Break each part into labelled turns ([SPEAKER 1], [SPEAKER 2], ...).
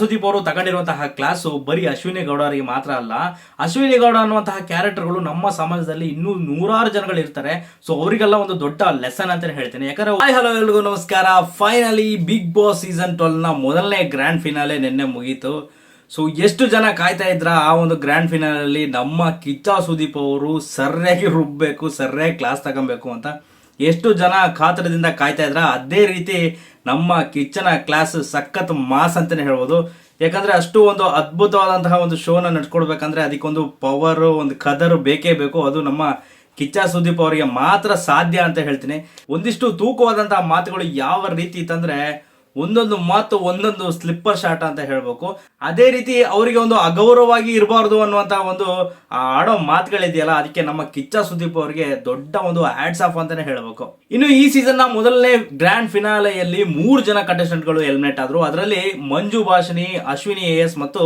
[SPEAKER 1] ಸುದೀಪ್ ಅವರು ತಗೊಂಡಿರುವಂತಹ ಕ್ಲಾಸು ಬರೀ ಅಶ್ವಿನಿ ಗೌಡ ಅವರಿಗೆ ಮಾತ್ರ ಅಲ್ಲ. ಅಶ್ವಿನಿ ಗೌಡ ಅನ್ನುವಂತಹ ಕ್ಯಾರೆಕ್ಟರ್ಗಳು ನಮ್ಮ ಸಮಾಜದಲ್ಲಿ ಇನ್ನೂ ನೂರಾರು ಜನಗಳು ಇರ್ತಾರೆ. ಸೊ ಅವರಿಗೆಲ್ಲ ಒಂದು ದೊಡ್ಡ ಲೆಸನ್ ಅಂತಾನೆ ಹೇಳ್ತೇನೆ. ಯಾಕಂದ್ರೆ ಹಲೋ ಎಲ್ರಿಗೂ ನಮಸ್ಕಾರ. ಫೈನಲಿ ಬಿಗ್ ಬಾಸ್ ಸೀಸನ್ 12 ನ ಮೊದಲನೇ ಗ್ರ್ಯಾಂಡ್ ಫಿನಾಲೆ ನಿನ್ನೆ ಮುಗೀತು. ಸೊ ಎಷ್ಟು ಜನ ಕಾಯ್ತಾ ಇದ್ರ ಆ ಒಂದು ಗ್ರ್ಯಾಂಡ್ ಫಿನಾಲಲ್ಲಿ ನಮ್ಮ ಕಿಚ್ಚ ಸುದೀಪ್ ಅವರು ಸರಿಯಾಗಿ ರುಬ್ಬೇಕು, ಸರಿಯಾಗಿ ಕ್ಲಾಸ್ ತಗೊಬೇಕು ಅಂತ ಎಷ್ಟು ಜನ ಕಾತರದಿಂದ ಕಾಯ್ತಾ ಇದ್ರ. ಅದೇ ರೀತಿ ನಮ್ಮ ಕಿಚ್ಚನ ಕ್ಲಾಸ್ ಸಖತ್ ಮಾಸ್ ಅಂತಾನೆ ಹೇಳ್ಬೋದು. ಯಾಕಂದ್ರೆ ಅಷ್ಟು ಒಂದು ಅದ್ಭುತವಾದಂತಹ ಒಂದು ಶೋನ ನಡ್ಸ್ಕೊಡ್ಬೇಕಂದ್ರೆ ಅದಕ್ಕೊಂದು ಪವರ್, ಒಂದು ಕದರ್ ಬೇಕೇ ಬೇಕು. ಅದು ನಮ್ಮ ಕಿಚ್ಚ ಸುದೀಪ್ ಅವರಿಗೆ ಮಾತ್ರ ಸಾಧ್ಯ ಅಂತ ಹೇಳ್ತೀನಿ. ಒಂದಿಷ್ಟು ತೂಕವಾದಂತಹ ಮಾತುಗಳು ಯಾವ ರೀತಿ ಇತ್ತಂದ್ರೆ ಒಂದೊಂದು ಮಾತು ಒಂದೊಂದು ಸ್ಲಿಪ್ಪರ್ ಶಾಟ್ ಅಂತ ಹೇಳ್ಬೇಕು. ಅದೇ ರೀತಿ ಅವರಿಗೆ ಒಂದು ಅಗೌರವವಾಗಿ ಇರಬಾರ್ದು ಅನ್ನುವಂತ ಒಂದು ಆಡೋ ಮಾತುಗಳಿದೆಯಲ್ಲ, ಅದಕ್ಕೆ ನಮ್ಮ ಕಿಚ್ಚ ಸುದೀಪ್ ಅವರಿಗೆ ದೊಡ್ಡ ಒಂದು ಹ್ಯಾಟ್ಸ್ ಆಫ್ ಅಂತಾನೆ ಹೇಳ್ಬೇಕು. ಇನ್ನು ಈ ಸೀಸನ್ ನ ಮೊದಲನೇ ಗ್ರ್ಯಾಂಡ್ ಫಿನಾಲೆಯಲ್ಲಿ 3 ಜನ ಕಂಟೆಸ್ಟೆಂಟ್ಗಳು ಎಲಿಮಿನೇಟ್ ಆದ್ರು. ಅದರಲ್ಲಿ ಮಂಜು ಭಾಷಿಣಿ, ಅಶ್ವಿನಿ AS ಮತ್ತು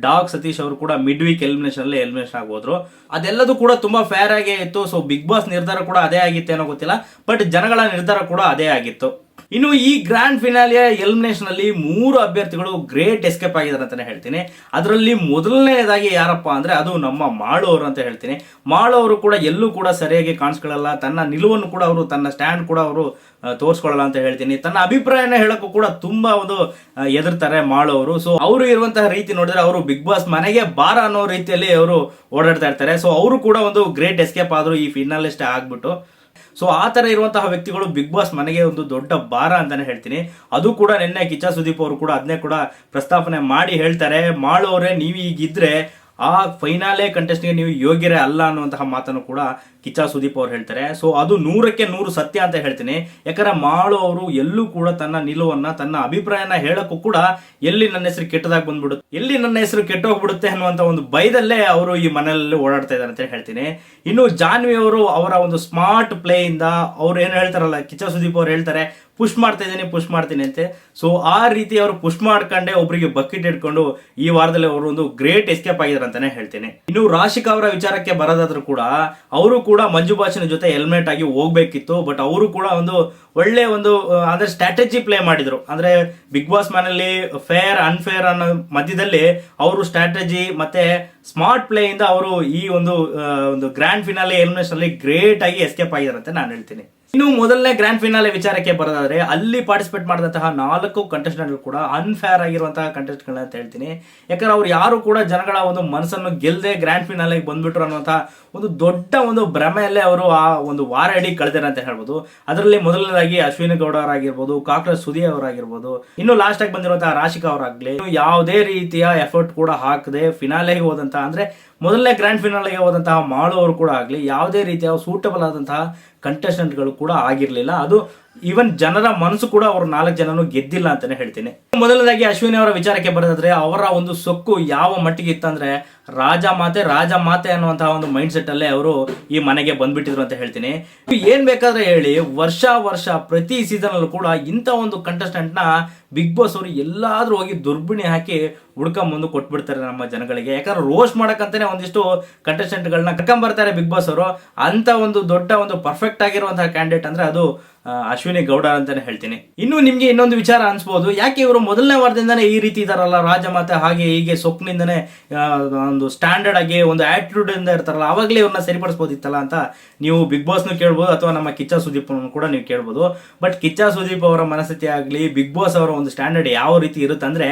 [SPEAKER 1] ಡಾಗ್ ಸತೀಶ್ ಅವರು ಕೂಡ ಮಿಡ್ ವೀಕ್ ಎಲಿಮಿನೇಷನ್ ಅಲ್ಲಿ ಎಲಿಮಿನೇಷನ್ ಆಗೋದ್ರು. ಅದೆಲ್ಲದೂ ಕೂಡ ತುಂಬಾ ಫೇರ್ ಆಗೇ ಇತ್ತು. ಸೊ ಬಿಗ್ ಬಾಸ್ ನಿರ್ಧಾರ ಕೂಡ ಅದೇ ಆಗಿತ್ತೇನೋ ಗೊತ್ತಿಲ್ಲ, ಬಟ್ ಜನಗಳ ನಿರ್ಧಾರ ಕೂಡ ಅದೇ ಆಗಿತ್ತು. ಇನ್ನು ಈ ಗ್ರ್ಯಾಂಡ್ ಫಿನಾಲಿಯ ಎಲಿಮಿನೇಷನ್ ಅಲ್ಲಿ 3 ಅಭ್ಯರ್ಥಿಗಳು ಗ್ರೇಟ್ ಎಸ್ಕೇಪ್ ಆಗಿದ್ದಾರೆ ಅಂತಾನೆ ಹೇಳ್ತೀನಿ. ಅದರಲ್ಲಿ ಮೊದಲನೇದಾಗಿ ಯಾರಪ್ಪ ಅಂದ್ರೆ ಅದು ನಮ್ಮ ಮಾಳು ಅವರು ಅಂತ ಹೇಳ್ತೀನಿ. ಮಾಳು ಅವರು ಕೂಡ ಎಲ್ಲೂ ಕೂಡ ಸರಿಯಾಗಿ ಕಾಣಿಸ್ಕೊಳ್ಳಲ್ಲ. ತನ್ನ ನಿಲುವನ್ನು ಕೂಡ ಅವರು, ತನ್ನ ಸ್ಟ್ಯಾಂಡ್ ಕೂಡ ಅವರು ತೋರಿಸ್ಕೊಳ್ಳಲ್ಲ ಅಂತ ಹೇಳ್ತೀನಿ. ತನ್ನ ಅಭಿಪ್ರಾಯನ ಹೇಳಕ್ಕೂ ಕೂಡ ತುಂಬಾ ಒಂದು ಎದುರ್ತಾರೆ ಮಾಳು ಅವರು. ಸೊ ಅವರು ಇರುವಂತಹ ರೀತಿ ನೋಡಿದ್ರೆ ಅವರು ಬಿಗ್ ಬಾಸ್ ಮನೆಗೆ ಬಾರ ಅನ್ನೋ ರೀತಿಯಲ್ಲಿ ಅವರು ಓಡಾಡ್ತಾ ಇರ್ತಾರೆ. ಸೊ ಅವರು ಕೂಡ ಒಂದು ಗ್ರೇಟ್ ಎಸ್ಕೇಪ್ ಆದ್ರು ಈ ಫಿನಾಲಿಸ್ಟ್ ಆಗ್ಬಿಟ್ಟು. ಸೊ ಆ ತರ ಇರುವಂತಹ ವ್ಯಕ್ತಿಗಳು ಬಿಗ್ ಬಾಸ್ ಮನೆಗೆ ಒಂದು ದೊಡ್ಡ ಭಾರ ಅಂತಾನೆ ಹೇಳ್ತೀನಿ. ಅದು ಕೂಡ ನಿನ್ನೆ ಕಿಚ್ಚ ಸುದೀಪ್ ಅವರು ಕೂಡ ಅದನ್ನೇ ಕೂಡ ಪ್ರಸ್ತಾಪನೆ ಮಾಡಿ ಹೇಳ್ತಾರೆ. ಮಾಳು ಅವರೇ, ನೀವು ಈಗಿದ್ರೆ ಆ ಫೈನಾಲೆ ಕಂಟೆಸ್ಟ್ಗೆ ನೀವು ಯೋಗ್ಯರೇ ಅಲ್ಲ ಅನ್ನುವಂತಹ ಮಾತನ್ನು ಕೂಡ ಕಿಚ್ಚ ಸುದೀಪ್ ಅವರು ಹೇಳ್ತಾರೆ. ಸೊ ಅದು 100ಕ್ಕೆ 100 ಸತ್ಯ ಅಂತ ಹೇಳ್ತೀನಿ. ಯಾಕಂದ್ರೆ ಮಾಳು ಅವರು ಎಲ್ಲೂ ಕೂಡ ತನ್ನ ನಿಲುವನ್ನ, ತನ್ನ ಅಭಿಪ್ರಾಯನ ಹೇಳಕ್ಕೂ ಕೂಡ ಎಲ್ಲಿ ನನ್ನ ಹೆಸರು ಕೆಟ್ಟದಾಗಿ ಬಂದ್ಬಿಡುತ್ತೆ, ಎಲ್ಲಿ ನನ್ನ ಹೆಸರು ಕೆಟ್ಟೋಗ್ಬಿಡುತ್ತೆ ಅನ್ನುವಂತ ಒಂದು ಭಯದಲ್ಲೇ ಅವರು ಈ ಮನೆಯಲ್ಲಿ ಓಡಾಡ್ತಾ ಇದ್ದಾರೆ ಅಂತ ಹೇಳ್ತೀನಿ. ಇನ್ನು ಜಾನ್ವಿ ಅವರು ಅವರ ಒಂದು ಸ್ಮಾರ್ಟ್ ಪ್ಲೇ ಇಂದ ಅವ್ರು ಏನು ಹೇಳ್ತಾರಲ್ಲ, ಕಿಚ್ಚ ಸುದೀಪ್ ಅವ್ರು ಹೇಳ್ತಾರೆ ಪುಷ್ ಮಾಡ್ತೀನಿ ಅಂತೆ. ಸೊ ಆ ರೀತಿ ಅವರು ಪುಷ್ ಮಾಡ್ಕೊಂಡೆ ಒಬ್ಬರಿಗೆ ಬಕೆಟ್ ಇಟ್ಕೊಂಡು ಈ ವಾರದಲ್ಲಿ ಅವರು ಒಂದು ಗ್ರೇಟ್ ಎಸ್ಕೇಪ್ ಆಗಿದ್ದಾರೆ ಅಂತಾನೆ ಹೇಳ್ತೀನಿ. ಇನ್ನು ರಾಶಿಕಾ ಅವರ ವಿಚಾರಕ್ಕೆ ಬರೋದಾದ್ರೂ ಕೂಡ ಅವರು ಕೂಡ ಮಂಜು ಭಾಷಿನ ಜೊತೆ ಎಲಿಮಿನೇಟ್ ಆಗಿ ಹೋಗ್ಬೇಕಿತ್ತು. ಬಟ್ ಅವರು ಕೂಡ ಒಂದು ಒಳ್ಳೆ ಒಂದು ಅಂದ್ರೆ ಸ್ಟ್ರಾಟಜಿ ಪ್ಲೇ ಮಾಡಿದ್ರು. ಅಂದ್ರೆ ಬಿಗ್ ಬಾಸ್ ಮನೆಯಲ್ಲಿ ಫೇರ್ ಅನ್ಫೇರ್ ಅನ್ನೋ ಮಧ್ಯದಲ್ಲಿ ಅವರು ಸ್ಟ್ರಾಟಜಿ ಮತ್ತೆ ಸ್ಮಾರ್ಟ್ ಪ್ಲೇ ಇಂದ ಅವರು ಈ ಒಂದು ಗ್ರ್ಯಾಂಡ್ ಫಿನಾಲೆ ಎಲಿಮಿನೇಷನ್ ಅಲ್ಲಿ ಗ್ರೇಟ್ ಆಗಿ ಎಸ್ಕೇಪ್ ಆಗಿದ್ದಾರೆ ಅಂತ ನಾನು ಹೇಳ್ತೀನಿ. ಇನ್ನು ಮೊದಲನೇ ಗ್ರ್ಯಾಂಡ್ ಫಿನಾಲೆ ವಿಚಾರಕ್ಕೆ ಬರೋದಾದ್ರೆ ಅಲ್ಲಿ ಪಾರ್ಟಿಸಿಪೇಟ್ ಮಾಡಿದಂತಹ 4 ಕಂಟೆಸ್ಟೆಂಟ್ ಕೂಡ ಅನ್ಫೇರ್ ಆಗಿರುವಂತಹ ಕಂಟೆಸ್ಟೆಂಟ್ ಅಂತ ಹೇಳ್ತೀನಿ. ಯಾಕಂದ್ರೆ ಅವ್ರು ಯಾರು ಕೂಡ ಜನಗಳ ಒಂದು ಮನಸ್ಸನ್ನು ಗೆಲ್ಲದೆ ಗ್ರ್ಯಾಂಡ್ ಫಿನಾಲೆಗೆ ಬಂದ್ಬಿಟ್ರು ಅನ್ನುವಂತಹ ಒಂದು ದೊಡ್ಡ ಒಂದು ಭ್ರಮೆಯಲ್ಲೇ ಅವರು ಆ ಒಂದು ವಾರ ಇಡೀ ಕಳೆದಾರೆ ಅಂತ ಹೇಳ್ಬೋದು. ಅದರಲ್ಲಿ ಮೊದಲನೇದಾಗಿ ಅಶ್ವಿನಿ ಗೌಡ ಅವರಾಗಿರ್ಬೋದು, ಕಾಕ್ರೋಚ್ ಸುದಿ ಅವರಾಗಿರ್ಬೋದು, ಇನ್ನು ಲಾಸ್ಟ್ ಆಗಿ ಬಂದಿರುವಂತಹ ರಾಶಿಕಾ ಅವರಾಗ್ಲಿ ಯಾವುದೇ ರೀತಿಯ ಎಫರ್ಟ್ ಕೂಡ ಹಾಕದೆ ಫಿನಾಲೆಗೆ ಹೋದಂತ, ಅಂದ್ರೆ ಮೊದಲನೇ ಗ್ರ್ಯಾಂಡ್ ಫಿನಾಲೆಗೆ ಹೋದಂತಹ ಮಾಳು ಅವರು ಕೂಡ ಆಗ್ಲಿ ಯಾವುದೇ ರೀತಿಯ ಸೂಟಬಲ್ ಆದಂತಹ ಕಂಟೆಸ್ಟೆಂಟ್ಗಳು ಕೂಡ ಆಗಿರ್ಲಿಲ್ಲ. ಅದು ಈವನ್ ಜನರ ಮನಸ್ಸು ಕೂಡ ಅವರು 4 ಜನನು ಗೆದ್ದಿಲ್ಲ ಅಂತಾನೆ ಹೇಳ್ತೀನಿ. ಮೊದಲನೇದಾಗಿ ಅಶ್ವಿನಿ ಅವರ ವಿಚಾರಕ್ಕೆ ಬರೋದಾದ್ರೆ ಅವರ ಒಂದು ಸೊಕ್ಕು ಯಾವ ಮಟ್ಟಿಗೆ ಇತ್ತಂದ್ರೆ ರಾಜ ಮಾತೆ ಅನ್ನುವಂತಹ ಒಂದು ಮೈಂಡ್ ಸೆಟ್ ಅಲ್ಲೇ ಅವರು ಈ ಮನೆಗೆ ಬಂದ್ಬಿಟ್ಟಿದ್ರು ಅಂತ ಹೇಳ್ತೀನಿ. ಏನ್ ಬೇಕಾದ್ರೆ ಹೇಳಿ, ವರ್ಷ ಪ್ರತಿ ಸೀಸನ್ ಅಲ್ಲೂ ಕೂಡ ಇಂಥ ಒಂದು ಕಂಟೆಸ್ಟೆಂಟ್ ನ ಬಿಗ್ ಬಾಸ್ ಅವರು ಎಲ್ಲಾದ್ರೂ ಹೋಗಿ ದುರ್ಬಿಣಿ ಹಾಕಿ ಹುಡ್ಕೊಂಬಂದು ಕೊಟ್ಬಿಡ್ತಾರೆ ನಮ್ಮ ಜನಗಳಿಗೆ. ಯಾಕಂದ್ರೆ ರೋಸ್ಟ್ ಮಾಡಕ್ಕಂತಾನೆ ಒಂದಿಷ್ಟು ಕಂಟೆಸ್ಟೆಂಟ್ ಗಳನ್ನ ಕರ್ಕೊಂಡ್ಬರ್ತಾರೆ ಬಿಗ್ ಬಾಸ್ ಅವರು. ಅಂತ ಒಂದು ದೊಡ್ಡ ಒಂದು ಪರ್ಫೆಕ್ಟ್ ಆಗಿರುವಂತಹ ಕ್ಯಾಂಡಿಡೇಟ್ ಅಂದ್ರೆ ಅದು ಅಶ್ವಿನಿ ಗೌಡ ಅಂತಾನೆ ಹೇಳ್ತೀನಿ. ಇನ್ನು ನಿಮ್ಗೆ ಇನ್ನೊಂದು ವಿಚಾರ ಅನ್ಸ್ಬೋದು, ಯಾಕೆ ಇವರು ಮೊದಲನೇ ವಾರದಿಂದಾನೇ ಈ ರೀತಿ ಇದಾರಲ್ಲ, ರಾಜಮಾತೆ ಹಾಗೆ ಹೀಗೆ ಸೊಕ್ನಿಂದನೇ ಒಂದು ಸ್ಟ್ಯಾಂಡರ್ಡ್ ಆಗಿ ಒಂದು ಆಟಿಟ್ಯೂಡ್ ಇಂದ ಇರ್ತಾರಲ್ಲ, ಅವಾಗಲೇ ಇವ್ರನ್ನ ಸರಿಪಡಿಸಬಹುದಿತ್ತಲ್ಲ ಅಂತ ನೀವು ಬಿಗ್ ಬಾಸ್ ನು ಕೇಳ್ಬೋದು, ಅಥವಾ ನಮ್ಮ ಕಿಚ್ಚ ಸುದೀಪ್ ಕೂಡ ನೀವು ಕೇಳ್ಬೋದು. ಬಟ್ ಕಿಚ್ಚ ಸುದೀಪ್ ಅವರ ಮನಸ್ಥಿತಿ ಆಗ್ಲಿ, ಬಿಗ್ ಬಾಸ್ ಅವರ ಒಂದು ಸ್ಟ್ಯಾಂಡರ್ಡ್ ಯಾವ ರೀತಿ ಇರುತ್ತೆ ಅಂದ್ರೆ,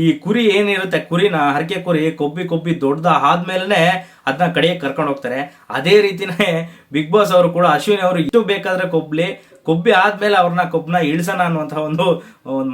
[SPEAKER 1] ಈ ಕುರಿ ಏನಿರುತ್ತೆ, ಕುರಿನ ಹರಕೆ ಕುರಿ ಕೊಬ್ಬಿ ದೊಡ್ಡದ ಆದ್ಮೇಲೆ ಅದನ್ನ ಕಡೆಗೆ ಕರ್ಕೊಂಡು ಹೋಗ್ತಾರೆ. ಅದೇ ರೀತಿನೇ ಬಿಗ್ ಬಾಸ್ ಅವರು ಕೂಡ ಅಶ್ವಿನಿ ಅವರು ಇಷ್ಟು ಬೇಕಾದ್ರೆ ಕೊಬ್ಬಿ ಆದ್ಮೇಲೆ ಅವ್ರನ್ನ ಕೊಬ್ಬನ ಇಳಿಸೋಣ ಅನ್ನುವಂತಹ ಒಂದು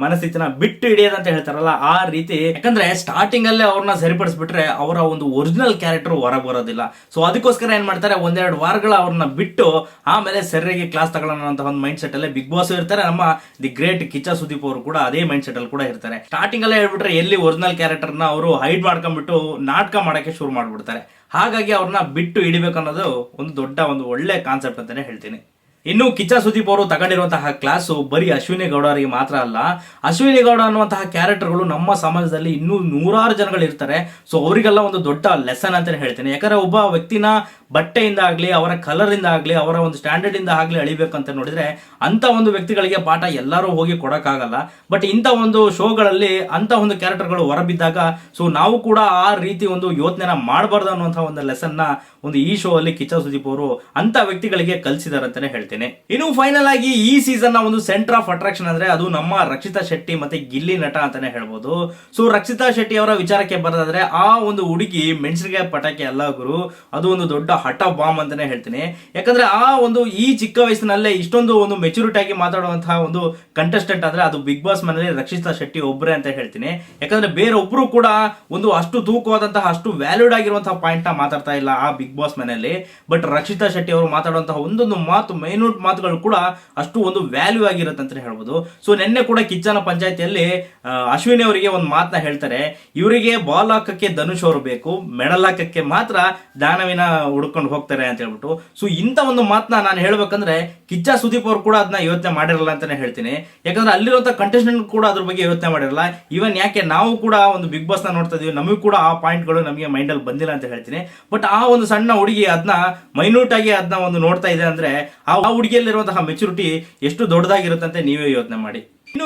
[SPEAKER 1] ಮನಸ್ಥಿತಿನ ಬಿಟ್ಟು ಹಿಡಿಯೋದಂತ ಹೇಳ್ತಾರಲ್ಲ, ಆ ರೀತಿ. ಯಾಕಂದ್ರೆ ಸ್ಟಾರ್ಟಿಂಗ್ ಅಲ್ಲೇ ಅವ್ರನ್ನ ಸರಿಪಡಿಸ್ಬಿಟ್ರೆ ಅವರ ಒಂದು ಒರಿಜಿನಲ್ ಕ್ಯಾರೆಕ್ಟರ್ ಹೊರಗೆ ಬರೋದಿಲ್ಲ. ಸೊ ಅದಕ್ಕೋಸ್ಕರ ಏನ್ ಮಾಡ್ತಾರೆ, 1-2 ವಾರಗಳ ಅವ್ರನ್ನ ಬಿಟ್ಟು ಆಮೇಲೆ ಸರಿಯಾಗಿ ಕ್ಲಾಸ್ ತಗೊಳ್ಳೋಣ ಅಂತ ಒಂದು ಮೈಂಡ್ ಸೆಟ್ ಅಲ್ಲೇ ಬಿಗ್ ಬಾಸ್ ಇರ್ತಾರೆ. ನಮ್ಮ ದಿ ಗ್ರೇಟ್ ಕಿಚ್ಚ ಸುದೀಪ್ ಅವರು ಕೂಡ ಅದೇ ಮೈಂಡ್ ಸೆಟ್ ಅಲ್ಲಿ ಕೂಡ ಇರ್ತಾರೆ. ಸ್ಟಾರ್ಟಿಂಗ್ ಅಲ್ಲೇ ಹೇಳ್ಬಿಟ್ರೆ ಎಲ್ಲಿ ಒರಿಜಿನಲ್ ಕ್ಯಾರೆಕ್ಟರ್ ನ ಅವರು ಹೈಡ್ ಮಾಡ್ಕೊಂಡ್ಬಿಟ್ಟು ನಾಟಕ ಮಾಡಕ್ಕೆ ಶುರು ಮಾಡ್ಬಿಡ್ತಾರೆ. ಹಾಗಾಗಿ ಅವ್ರನ್ನ ಬಿಟ್ಟು ಹಿಡಿಬೇಕು ಅನ್ನೋದು ಒಂದು ದೊಡ್ಡ ಒಂದು ಒಳ್ಳೆ ಕಾನ್ಸೆಪ್ಟ್ ಅಂತಾನೆ ಹೇಳ್ತೀನಿ. ಇನ್ನು ಕಿಚ್ಚ ಸುದೀಪ್ ಅವರು ತಗೊಂಡಿರುವಂತಹ ಕ್ಲಾಸು ಬರೀ ಅಶ್ವಿನಿ ಗೌಡ ಅವರಿಗೆ ಮಾತ್ರ ಅಲ್ಲ, ಅಶ್ವಿನಿ ಗೌಡ ಅನ್ನುವಂತಹ ಕ್ಯಾರೆಕ್ಟರ್ಗಳು ನಮ್ಮ ಸಮಾಜದಲ್ಲಿ ಇನ್ನೂ ನೂರಾರು ಜನಗಳು ಇರ್ತಾರೆ. ಸೊ ಅವರಿಗೆಲ್ಲ ಒಂದು ದೊಡ್ಡ ಲೆಸನ್ ಅಂತಾನೆ ಹೇಳ್ತೇನೆ. ಯಾಕಂದ್ರೆ ಒಬ್ಬ ವ್ಯಕ್ತಿನ ಬಟ್ಟೆಯಿಂದ ಆಗ್ಲಿ, ಅವರ ಕಲರ್ ಇಂದ ಆಗ್ಲಿ, ಅವರ ಒಂದು ಸ್ಟ್ಯಾಂಡರ್ಡ್ ಇಂದ ಆಗ್ಲಿ ಅಳಿಬೇಕಂತ ನೋಡಿದ್ರೆ ಅಂತ ಒಂದು ವ್ಯಕ್ತಿಗಳಿಗೆ ಪಾಠ ಎಲ್ಲರೂ ಹೋಗಿ ಕೊಡಕ್ಕಾಗಲ್ಲ. ಬಟ್ ಇಂಥ ಒಂದು ಶೋಗಳಲ್ಲಿ ಅಂತ ಒಂದು ಕ್ಯಾರೆಕ್ಟರ್ಗಳು ಹೊರಬಿದ್ದಾಗ ಸೊ ನಾವು ಕೂಡ ಆ ರೀತಿ ಒಂದು ಯೋಚನೆನ ಮಾಡಬಾರ್ದು ಅನ್ನುವಂತಹ ಒಂದು ಲೆಸನ್ ನ ಒಂದು ಈ ಶೋ ಅಲ್ಲಿ ಕಿಚ್ಚ ಸುದೀಪ್ ಅವರು ಅಂತ ವ್ಯಕ್ತಿಗಳಿಗೆ ಕಲಿಸಿದಾರೆ ಅಂತಾನೆ ಹೇಳ್ತೇನೆ. ಇನ್ನು ಫೈನಲ್ ಆಗಿ ಈ ಸೀಸನ್ ನ ಒಂದು ಸೆಂಟರ್ ಆಫ್ ಅಟ್ರಾಕ್ಷನ್ ಅಂದ್ರೆ ಅದು ನಮ್ಮ ರಕ್ಷಿತಾ ಶೆಟ್ಟಿ ಮತ್ತೆ ಗಿಲ್ಲಿ ನಟ ಅಂತಾನೆ ಹೇಳ್ಬೋದು. ಸೊ ರಕ್ಷಿತಾ ಶೆಟ್ಟಿ ಅವರ ವಿಚಾರಕ್ಕೆ ಬರೋದಾದ್ರೆ ಆ ಒಂದು ಹುಡುಗಿ ಮೆಣಸಿನಕಾಯಿ ಪಟಾಕಿ ಅಲ್ಲ ಗುರು, ಅದು ಒಂದು ದೊಡ್ಡ ಹಠ ಬಾಂಬ್ ಅಂತಾನೆ ಹೇಳ್ತೀನಿ. ಯಾಕಂದ್ರೆ ಆ ಒಂದು ಈ ಚಿಕ್ಕ ವಯಸ್ಸಿನಲ್ಲೇ ಇಷ್ಟೊಂದು ಒಂದು ಮೆಚುರಿಟಿ ಆಗಿ ಮಾತಾಡುವಂತಹ ಒಂದು ಕಂಟೆಸ್ಟೆಂಟ್ ಅಂದ್ರೆ ಅದು ಬಿಗ್ ಬಾಸ್ ಮನೆಯಲ್ಲಿ ರಕ್ಷಿತಾ ಶೆಟ್ಟಿ ಒಬ್ಬರೇ ಅಂತ ಹೇಳ್ತೀನಿ. ಯಾಕಂದ್ರೆ ಬೇರೆ ಒಬ್ರು ಕೂಡ ಒಂದು ಅಷ್ಟು ತೂಕವಾದಂತಹ ಅಷ್ಟು ವ್ಯಾಲ್ಯೂಡ್ ಆಗಿರುವಂತಹ ಪಾಯಿಂಟ್ ನ ಮಾತಾಡ್ತಾ ಇಲ್ಲ ಆ ಬಿಗ್ ಬಾಸ್ ಮನೆಯಲ್ಲಿ. ಬಟ್ ರಕ್ಷಿತಾ ಶೆಟ್ಟಿ ಅವರು ಮಾತಾಡುವಂತಹ ಒಂದೊಂದು ಮಾತು, ಮೈನ್ಯೂಟ್ ಮಾತುಗಳು ಕೂಡ ಅಷ್ಟು ಒಂದು ವ್ಯಾಲ್ಯೂ ಆಗಿರುತ್ತೆ ಅಂತ ಹೇಳ್ಬೋದು. ಸೊ ನಿನ್ನೆ ಕೂಡ ಕಿಚ್ಚನ ಪಂಚಾಯತಿಯಲ್ಲಿ ಅಶ್ವಿನಿ ಅವರಿಗೆ ಒಂದು ಮಾತನ್ನ ಹೇಳ್ತಾರೆ, ಇವರಿಗೆ ಬಾಲ್ ಹಾಕಕ್ಕೆ ಧನುಷ್ ಅವರು ಬೇಕು, ಮೆಡಲ್ ಹಾಕಕ್ಕೆ ಮಾತ್ರ ದಾನವಿನ ಹುಡ್ಕೊಂಡು ಹೋಗ್ತಾರೆ ಅಂತ ಹೇಳ್ಬಿಟ್ಟು. ಸೊ ಇಂಥ ಒಂದು ಮಾತನ್ನ ನಾನು ಹೇಳ್ಬೇಕಂದ್ರೆ ಕಿಚ್ಚ ಸುದೀಪ್ ಅವರು ಕೂಡ ಅದನ್ನ ಯೋಚನೆ ಮಾಡಿರಲ್ಲ ಅಂತಾನೆ ಹೇಳ್ತೀನಿ. ಯಾಕಂದ್ರೆ ಅಲ್ಲಿರುವಂತಹ ಕಂಟೆಸ್ಟೆಂಟ್ ಕೂಡ ಅದ್ರ ಬಗ್ಗೆ ಯೋಚನೆ ಮಾಡಿರಲ್ಲ. ಇವನ್ ಯಾಕೆ ನಾವು ಕೂಡ ಒಂದು ಬಿಗ್ ಬಾಸ್ ನ ನೋಡ್ತಾ ಇದೀವಿ, ನಮಗೂ ಕೂಡ ಆ ಪಾಯಿಂಟ್ಗಳು ನಮಗೆ ಮೈಂಡ್ ಅಲ್ಲಿ ಬಂದಿಲ್ಲ ಅಂತ ಹೇಳ್ತೀನಿ. ಬಟ್ ಆ ಒಂದು ಸಣ್ಣ ಹುಡುಗಿ ಅದನ್ನ ಮೈನ್ಯೂಟ್ ಆಗಿ ಅದನ್ನ ಒಂದು ನೋಡ್ತಾ ಇದೆ ಅಂದ್ರೆ ಆ ಹುಡುಗಿಯಲ್ಲಿರುವಂತಹ ಮೆಚುರಿಟಿ ಎಷ್ಟು ದೊಡ್ಡದಾಗಿರುತ್ತೆ ಅಂತ ನೀವೇ ಯೋಚನೆ ಮಾಡಿ.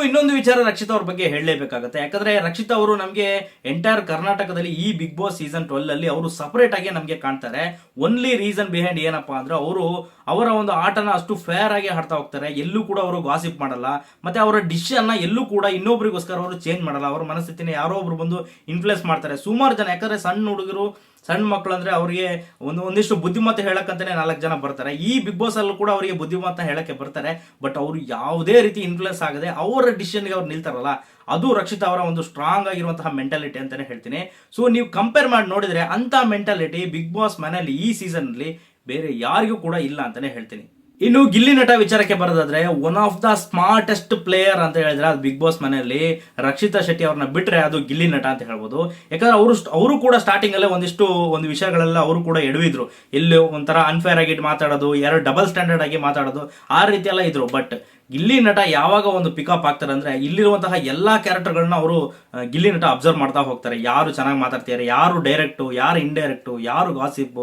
[SPEAKER 1] ಇನ್ನೊಂದು ವಿಚಾರ ರಕ್ಷಿತಾ ಅವ್ರ ಬಗ್ಗೆ ಹೇಳಲೇಬೇಕಾಗುತ್ತೆ. ಯಾಕಂದ್ರೆ ರಕ್ಷಿತಾ ಅವರು ನಮಗೆ ಎಂಟೈರ್ ಕರ್ನಾಟಕದಲ್ಲಿ ಈ ಬಿಗ್ ಬಾಸ್ ಸೀಸನ್ 12 ಅಲ್ಲಿ ಅವರು ಸಪರೇಟ್ ಆಗಿ ನಮಗೆ ಕಾಣ್ತಾರೆ. ಒನ್ಲಿ ರೀಸನ್ ಬಿಹೈಂಡ್ ಏನಪ್ಪಾ ಅಂದ್ರೆ ಅವರು ಅವರ ಒಂದು ಆಟನ ಅಷ್ಟು ಫೇರ್ ಆಗಿ ಆಡ್ತಾ ಹೋಗ್ತಾರೆ. ಎಲ್ಲೂ ಕೂಡ ಅವರು ಗಾಸಿಪ್ ಮಾಡಲ್ಲ, ಮತ್ತೆ ಅವರ ಡಿಸಿಷನ್ ನ ಎಲ್ಲೂ ಕೂಡ ಇನ್ನೊಬ್ರಿಗೋಸ್ಕರ ಅವರು ಚೇಂಜ್ ಮಾಡಲ್ಲ. ಅವರ ಮನಸ್ಥಿತಿನ ಯಾರೋ ಒಬ್ರು ಬಂದು ಇನ್ಫ್ಲುಯೆನ್ಸ್ ಮಾಡ್ತಾರೆ ಸುಮಾರು ಜನ. ಯಾಕಂದ್ರೆ ಸಣ್ಣ ಹುಡುಗರು, ಸಣ್ಣ ಮಕ್ಕಳು ಅಂದ್ರೆ ಅವರಿಗೆ ಒಂದಿಷ್ಟು ಬುದ್ಧಿಮತ್ತೆ ಹೇಳಕ್ಕಂತಾನೆ 4 ಜನ ಬರ್ತಾರೆ. ಈ ಬಿಗ್ ಬಾಸ್ ಅಲ್ಲೂ ಕೂಡ ಅವರಿಗೆ ಬುದ್ಧಿಮತ್ತ ಹೇಳಕ್ಕೆ ಬರ್ತಾರೆ. ಬಟ್ ಅವರು ಯಾವುದೇ ರೀತಿ ಇನ್ಫ್ಲುಯೆನ್ಸ್ ಆಗದೆ ಅವರ ಡಿಸಿಷನ್ಗೆ ಅವ್ರು ನಿಲ್ತಾರಲ್ಲ, ಅದು ರಕ್ಷಿತಾ ಅವರ ಒಂದು ಸ್ಟ್ರಾಂಗ್ ಆಗಿರುವಂತಹ ಮೆಂಟಾಲಿಟಿ ಅಂತಾನೆ ಹೇಳ್ತೀನಿ. ಸೊ ನೀವು ಕಂಪೇರ್ ಮಾಡಿ ನೋಡಿದ್ರೆ ಅಂತ ಮೆಂಟಾಲಿಟಿ ಬಿಗ್ ಬಾಸ್ ಮನೆಯಲ್ಲಿ ಈ ಸೀಸನ್ ಅಲ್ಲಿ ಬೇರೆ ಯಾರಿಗೂ ಕೂಡ ಇಲ್ಲ ಅಂತಾನೆ ಹೇಳ್ತೀನಿ. ಇನ್ನು ಗಿಲ್ಲಿ ನಟ ವಿಚಾರಕ್ಕೆ ಬರೋದಾದ್ರೆ one of the smartest player ಅಂತ ಹೇಳಿದ್ರೆ ಅದು ಬಿಗ್ ಬಾಸ್ ಮನೆಯಲ್ಲಿ ರಕ್ಷಿತಾ ಶೆಟ್ಟಿ ಅವ್ರನ್ನ ಬಿಟ್ರೆ ಅದು ಗಿಲ್ಲಿ ನಟ ಅಂತ ಹೇಳ್ಬೋದು. ಯಾಕಂದ್ರೆ ಅವರು ಕೂಡ ಸ್ಟಾರ್ಟಿಂಗ್ ಅಲ್ಲೇ ಒಂದು ವಿಷಯಗಳೆಲ್ಲ ಅವರು ಕೂಡ ಎಡವಿದ್ರು. ಎಲ್ಲಿ ಒಂಥರ ಅನ್ಫೇರ್ ಆಗಿ ಮಾತಾಡೋದು, ಡಬಲ್ ಸ್ಟ್ಯಾಂಡರ್ಡ್ ಆಗಿ ಮಾತಾಡೋದು, ಆ ರೀತಿ ಎಲ್ಲ ಇದ್ರು. ಬಟ್ ಗಿಲ್ಲಿ ನಟ ಯಾವಾಗ ಒಂದು ಪಿಕಪ್ ಆಗ್ತಾರೆ ಅಂದ್ರೆ ಇಲ್ಲಿರುವಂತಹ ಎಲ್ಲಾ ಕ್ಯಾರೆಕ್ಟರ್ಗಳನ್ನ ಅವರು ಗಿಲ್ಲಿ ನಟ ಅಬ್ಸರ್ವ್ ಮಾಡ್ತಾ ಹೋಗ್ತಾರೆ. ಯಾರು ಚೆನ್ನಾಗಿ ಮಾತಾಡ್ತಿದ್ದಾರೆ, ಯಾರು ಡೈರೆಕ್ಟು, ಯಾರು ಇಂಡೈರೆಕ್ಟು, ಯಾರು ಗಾಸಿಪ್,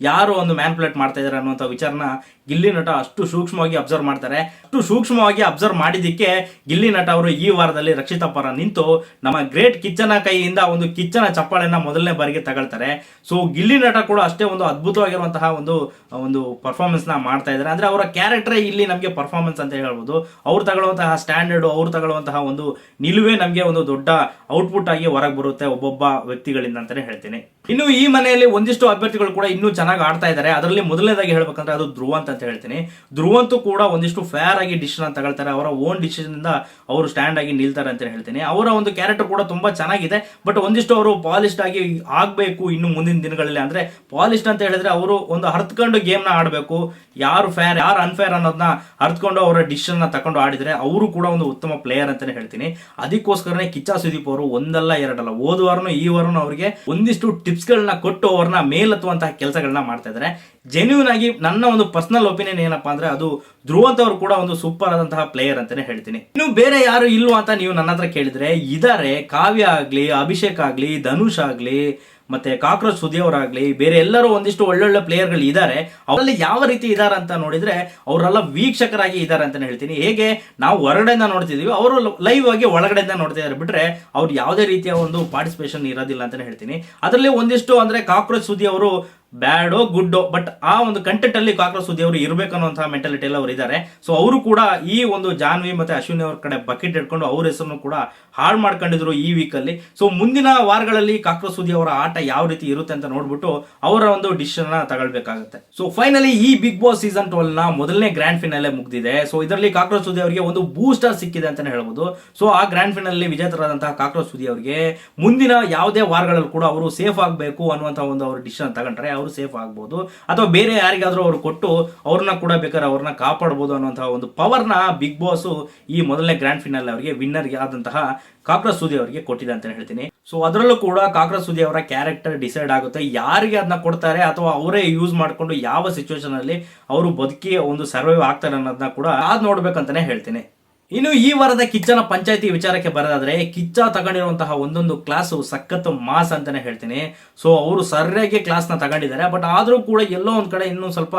[SPEAKER 1] ಯಾರು ಒಂದು ಮ್ಯಾನ್ಪುಲೇಟ್ ಮಾಡ್ತಾ ಇದಾರೆ ಅನ್ನುವಂಥ ವಿಚಾರನ ಗಿಲ್ಲಿ ನಟ ಅಷ್ಟು ಸೂಕ್ಷ್ಮವಾಗಿ ಅಬ್ಸರ್ವ್ ಮಾಡ್ತಾರೆ. ಅಷ್ಟು ಸೂಕ್ಷ್ಮವಾಗಿ ಅಬ್ಸರ್ವ್ ಮಾಡಿದ್ದಕ್ಕೆ ಗಿಲ್ಲಿ ನಟ ಅವರು ಈ ವಾರದಲ್ಲಿ ರಕ್ಷಿತಾ ಪರ ನಿಂತು ನಮ್ಮ ಗ್ರೇಟ್ ಕಿಚ್ಚನ ಕೈಯಿಂದ ಒಂದು ಕಿಚ್ಚನ ಚಪ್ಪಾಳೆನ ಮೊದಲನೇ ಬಾರಿಗೆ ತಗೊಳ್ತಾರೆ. ಸೊ ಗಿಲ್ಲಿ ನಟ ಕೂಡ ಅಷ್ಟೇ ಒಂದು ಅದ್ಭುತವಾಗಿರುವಂತಹ ಒಂದು ಪರ್ಫಾರ್ಮೆನ್ಸ್ ನ ಮಾಡ್ತಾ ಇದ್ದಾರೆ. ಅಂದ್ರೆ ಅವರ ಕ್ಯಾರೆಕ್ಟರ್ ಇಲ್ಲಿ ನಮಗೆ ಪರ್ಫಾರ್ಮೆನ್ಸ್ ಅಂತ ಹೇಳ್ಬೋದು. ಅವ್ರು ತಗೊಳ್ಳುವಂತಹ ಸ್ಟ್ಯಾಂಡರ್ಡ್, ಅವ್ರು ತಗೊಳ್ಳುವಂತಹ ಒಂದು ನಿಲುವೇ ನಮಗೆ ಒಂದು ದೊಡ್ಡ ಔಟ್ಪುಟ್ ಆಗಿ ಹೊರಗೆ ಬರುತ್ತೆ ಒಬ್ಬೊಬ್ಬ ವ್ಯಕ್ತಿಗಳಿಂದ ಅಂತಾನೆ ಹೇಳ್ತೀನಿ. ಇನ್ನು ಈ ಮನೆಯಲ್ಲಿ ಒಂದಿಷ್ಟು ಅಭ್ಯರ್ಥಿಗಳು ಕೂಡ ಇನ್ನೂ ಚೆನ್ನಾಗಿ ಆಡ್ತಾ ಇದ್ದಾರೆ. ಅದರಲ್ಲಿ ಮೊದಲನೇದಾಗಿ ಹೇಳ್ಬೇಕಂದ್ರೆ ಅದು ಧ್ರುವಂತ್ ಅಂತ ಹೇಳ್ತೀನಿ. ಧ್ರುವಂತೂ ಕೂಡ ಒಂದಿಷ್ಟು ಫೇರ್ ಆಗಿ ಡಿಸಿಷನ್ ತಗೊಳ್ತಾರೆ. ಅವರ ಓನ್ ಡಿಸಿಷನ್ ಇಂದ ಅವರು ಸ್ಟ್ಯಾಂಡ್ ಆಗಿ ನಿಲ್ತಾರೆ ಅಂತ ಹೇಳ್ತೀನಿ. ಅವರ ಒಂದು ಕ್ಯಾರೆಕ್ಟರ್ ಕೂಡ ತುಂಬಾ ಚೆನ್ನಾಗಿದೆ. ಬಟ್ ಒಂದಿಷ್ಟು ಅವರು ಪಾಲಿಸ್ಟ್ ಆಗಿ ಆಗ್ಬೇಕು ಇನ್ನು ಮುಂದಿನ ದಿನಗಳಲ್ಲಿ. ಅಂದ್ರೆ ಪಾಲಿಸ್ಟ್ ಅಂತ ಹೇಳಿದ್ರೆ ಅವರು ಒಂದು ಅರ್ಥಕೊಂಡು ಗೇಮ್ ನ ಆಡಬೇಕು. ಯಾರು ಫೇರ್, ಯಾರು ಅನ್ಫೇರ್ ಅನ್ನೋದನ್ನ ಅರ್ಥಕೊಂಡು ಅವರ ಡಿಸಿಷನ್ ನ ತಕೊಂಡು ಆಡಿದ್ರೆ ಅವರು ಕೂಡ ಒಂದು ಉತ್ತಮ ಪ್ಲೇಯರ್ ಅಂತಾನೆ ಹೇಳ್ತೀನಿ. ಅದಕ್ಕೋಸ್ಕರನೇ ಕಿಚ್ಚ ಸುದೀಪ್ ಅವರು ಒಂದಲ್ಲ ಎರಡಲ್ಲ ಹೋದ ವಾರನು ಈ ವಾರನು ಅವರಿಗೆ ಒಂದಿಷ್ಟು ಟಿಪ್ಸ್ ಗಳನ್ನ ಕೊಟ್ಟು ಅವ್ರನ್ನ ಮೇಲೆತ್ತುವಂತಹ ಕೆಲಸಗಳನ್ನ ಮಾಡ್ತಾ ಇದ್ದಾರೆ. ಜೆನ್ಯೂನ್ ಆಗಿ ನನ್ನ ಒಂದು ಪರ್ಸನಲ್ ಒಪಿನಿಯನ್ ಏನಪ್ಪಾ ಅಂದ್ರೆ ಅದು ಧ್ರುವಂತ್ ಅವರು ಕೂಡ ಒಂದು ಸೂಪರ್ ಆದಂತಹ ಪ್ಲೇಯರ್ ಅಂತಾನೆ ಹೇಳ್ತೀನಿ. ಇನ್ನು ಬೇರೆ ಯಾರು ಇಲ್ವಾ ಅಂತ ನೀವು ನನ್ನ ಹತ್ರ ಕೇಳಿದ್ರೆ ಇದಾರೆ. ಕಾವ್ಯ ಆಗ್ಲಿ, ಅಭಿಷೇಕ್ ಆಗ್ಲಿ, ಧನುಷ್ ಆಗ್ಲಿ, ಮತ್ತೆ ಕಾಕ್ರೋಚ್ ಸುದಿ ಅವರಾಗ್ಲಿ, ಬೇರೆ ಎಲ್ಲರೂ ಒಂದಿಷ್ಟು ಒಳ್ಳೊಳ್ಳೆ ಪ್ಲೇಯರ್ಗಳು ಇದ್ದಾರೆ. ಅವರಲ್ಲಿ ಯಾವ ರೀತಿ ಇದಾರೆ ಅಂತ ನೋಡಿದ್ರೆ ಅವರೆಲ್ಲ ವೀಕ್ಷಕರಾಗಿ ಇದ್ದಾರೆ ಅಂತಾನೆ ಹೇಳ್ತೀನಿ. ಹೇಗೆ ನಾವು ಹೊರಗಡೆಯಿಂದ ನೋಡ್ತಿದೀವಿ, ಅವರು ಲೈವ್ ಆಗಿ ಒಳಗಡೆಯಿಂದ ನೋಡ್ತಿದ್ದಾರೆ. ಬಿಟ್ರೆ ಅವ್ರು ಯಾವುದೇ ರೀತಿಯ ಒಂದು ಪಾರ್ಟಿಸಿಪೇಷನ್ ಇರೋದಿಲ್ಲ ಅಂತಾನೆ ಹೇಳ್ತೀನಿ. ಅದರಲ್ಲಿ ಒಂದಿಷ್ಟು ಅಂದ್ರೆ ಕಾಕ್ರೋಚ್ ಸುದಿ ಅವರು ಬ್ಯಾಡೋ ಗುಡ್ಡೋ, ಬಟ್ ಆ ಒಂದು ಕಂಟೆಂಟ್ ಅಲ್ಲಿ ಕಾಕ್ರೋಚ್ ಸುದಿ ಅವರು ಇರಬೇಕನ್ನುವಂತಹ ಮೆಂಟಾಲಿಟಿ ಎಲ್ಲ ಅವರು ಇದ್ದಾರೆ. ಸೊ ಅವರು ಕೂಡ ಈ ಒಂದು ಜಾನ್ವಿ ಮತ್ತೆ ಅಶ್ವಿನಿ ಅವ್ರ ಕಡೆ ಬಕೆಟ್ ಇಟ್ಕೊಂಡು ಅವ್ರ ಹೆಸರನ್ನು ಕೂಡ ಹಾಳು ಮಾಡ್ಕೊಂಡಿದ್ರು ಈ ವೀಕ್ ಅಲ್ಲಿ. ಸೊ ಮುಂದಿನ ವಾರಗಳಲ್ಲಿ ಕಾಕ್ರೋಚ್ ಸುದಿ ಅವರ ಆಟ ಯಾವ ರೀತಿ ಇರುತ್ತೆ ಅಂತ ನೋಡ್ಬಿಟ್ಟು ಅವರ ಒಂದು ಡಿಸಿಷನ್ ತಗೊಳ್ಬೇಕಾಗುತ್ತೆ. ಸೊ ಫೈನಲಿ ಈ ಬಿಗ್ ಬಾಸ್ ಸೀಸನ್ 12 ನ ಮೊದಲನೇ ಗ್ರ್ಯಾಂಡ್ ಫಿನಾಲೆ ಮುಗಿದಿದೆ. ಸೊ ಇದರಲ್ಲಿ ಕಾಕ್ರೋಚ್ ಸುದಿ ಅವರಿಗೆ ಒಂದು ಬೂಸ್ಟರ್ ಸಿಕ್ಕಿದೆ ಅಂತಾನೆ ಹೇಳ್ಬೋದು. ಸೊ ಆ ಗ್ರ್ಯಾಂಡ್ ಫಿನಾಲೆ ವಿಜೇತರಾದಂತಹ ಕಾಕ್ರೋಚ್ ಸುದಿ ಅವರಿಗೆ ಮುಂದಿನ ಯಾವುದೇ ವಾರಗಳಲ್ಲಿ ಕೂಡ ಅವರು ಸೇಫ್ ಆಗಬೇಕು ಅನ್ನುವಂತಹ ಒಂದು ಅವ್ರ ಡಿಸಿಷನ್ ತಗೊಂಡ್ರೆ ಅವರು ಸೇಫ್ ಆಗ್ಬಹುದು, ಅಥವಾ ಬೇರೆ ಯಾರಿಗಾದ್ರೂ ಅವರು ಕೊಟ್ಟು ಅವ್ರನ್ನ ಕೂಡ ಬೇಕಾದ್ರೆ ಅವ್ರನ್ನ ಕಾಪಾಡಬಹುದು ಅನ್ನುವಂತಹ ಒಂದು ಪವರ್ನ ಬಿಗ್ ಬಾಸ್ ಈ ಮೊದಲನೇ ಗ್ರ್ಯಾಂಡ್ ಫಿನಾಲ್ ಅವರಿಗೆ ವಿನ್ನರ್ ಆದಂತಹ ಕಾಕ್ರೋಚ್ ಸುದಿ ಅವರಿಗೆ ಕೊಟ್ಟಿದೆ ಅಂತ ಹೇಳ್ತೀನಿ. ಸೊ ಅದರಲ್ಲೂ ಕೂಡ ಕಾಕ್ರೋಚ್ ಸುದಿ ಅವರ ಕ್ಯಾರೆಕ್ಟರ್ ಡಿಸೈಡ್ ಆಗುತ್ತೆ, ಯಾರಿಗೆ ಅದನ್ನ ಕೊಡ್ತಾರೆ ಅಥವಾ ಅವರೇ ಯೂಸ್ ಮಾಡಿಕೊಂಡು ಯಾವ ಸಿಚುವೇಶನ್ ಅಲ್ಲಿ ಅವರು ಬದುಕಿ ಒಂದು ಸರ್ವೈವ್ ಆಗ್ತಾರೆ ಅನ್ನೋದನ್ನ ಕೂಡ ಅದ್ ನೋಡ್ಬೇಕಂತಾನೆ ಹೇಳ್ತೀನಿ. ಇನ್ನು ಈ ವಾರದ ಕಿಚ್ಚನ ಪಂಚಾಯತಿ ವಿಚಾರಕ್ಕೆ ಬರೋದಾದ್ರೆ, ಕಿಚ್ಚ ತಗೊಂಡಿರುವಂತಹ ಒಂದೊಂದು ಕ್ಲಾಸು ಸಖತ್ ಮಾಸ್ ಅಂತಾನೆ ಹೇಳ್ತೀನಿ. ಸೊ ಅವರು ಸರಿಯಾಗಿ ಕ್ಲಾಸ್ನ ತಗೊಂಡಿದ್ದಾರೆ, ಬಟ್ ಆದ್ರೂ ಕೂಡ ಎಲ್ಲೋ ಒಂದ್ ಕಡೆ ಇನ್ನೂ ಸ್ವಲ್ಪ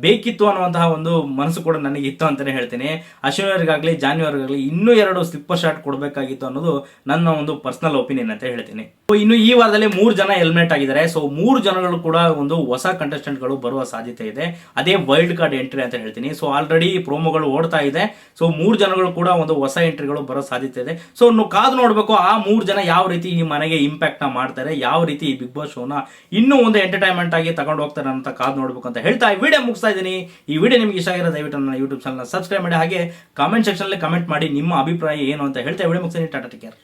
[SPEAKER 1] ಬೇಕಿತ್ತು ಅನ್ನುವಂತಹ ಒಂದು ಮನಸ್ಸು ಕೂಡ ನನಗೆ ಇತ್ತು ಅಂತಾನೆ ಹೇಳ್ತೀನಿ. ಅಶ್ವಿನಿ ಅವರಿಗಾಗ್ಲಿ ಜಾನ್ವಿ ಅವರಿಗಾಗ್ಲಿ ಇನ್ನೂ 2 ಸ್ಲಿಪ್ಪರ್ ಶಾಟ್ ಕೊಡಬೇಕಾಗಿತ್ತು ಅನ್ನೋದು ನನ್ನ ಒಂದು ಪರ್ಸನಲ್ ಒಪಿನಿಯನ್ ಅಂತ ಹೇಳ್ತೀನಿ. ಇನ್ನು ಈ ವಾರದಲ್ಲಿ 3 ಜನ ಎಲಿಮಿನೇಟ್ ಆಗಿದ್ದಾರೆ. ಸೊ 3 ಜನಗಳು ಕೂಡ ಒಂದು ಹೊಸ ಕಂಟೆಸ್ಟೆಂಟ್ ಗಳು ಬರುವ ಸಾಧ್ಯತೆ ಇದೆ. ಅದೇ ವೈಲ್ಡ್ ಕಾರ್ಡ್ ಎಂಟ್ರಿ ಅಂತ ಹೇಳ್ತೀನಿ. ಸೊ ಆಲ್ರೆಡಿ ಪ್ರೋಮೋಗಳು ಓಡ್ತಾ ಇದೆ. ಸೊ 3 ಜನಗಳು ಕೂಡ ಒಂದು ಹೊಸ ಎಂಟ್ರಿಗಳು ಬರೋ ಸಾಧ್ಯತೆ ಇದೆ. ಸೊ ಕಾದು ನೋಡ್ಬೇಕು ಆ 3 ಜನ ಯಾವ ರೀತಿ ಈ ಮನೆಗೆ ಇಂಪ್ಯಾಕ್ಟ್ ನ ಮಾಡ್ತಾರೆ, ಯಾವ ರೀತಿ ಈ ಬಿಗ್ ಬಾಸ್ ಶೋನ ಇನ್ನೂ ಒಂದು ಎಂಟರ್ಟೈನ್ಮೆಂಟ್ ಆಗಿ ತಗೊಂಡು ಹೋಗ್ತಾರೆ ಅಂತ ಕಾದು ನೋಡ್ಬೇಕು ಅಂತ ಹೇಳ್ತಾ ಈ ವಿಡಿಯೋ ಮುಗಿಸ್ತಾ ಇದ್ದೀನಿ. ಈ ವಿಡಿಯೋ ನಿಮ್ಗೆ ಇಷ್ಟ ಆಗಿರೋ ದಯವಿಟ್ಟು ನನ್ನ ಯೂಟ್ಯೂಬ್ ಚಾನಲ್ ಸಬ್ಸ್ಕ್ರೈಬ್ ಮಾಡಿ, ಹಾಗೆ ಕಾಮೆಂಟ್ ಸೆಕ್ಷನ್ ಅಲ್ಲಿ ಕಮೆಂಟ್ ಮಾಡಿ ನಿಮ್ಮ ಅಭಿಪ್ರಾಯ ಏನು ಅಂತ ಹೇಳ್ತಾ ವಿಡಿಯೋ ಮುಗಿಸ್ತೀನಿ. Tata, take care.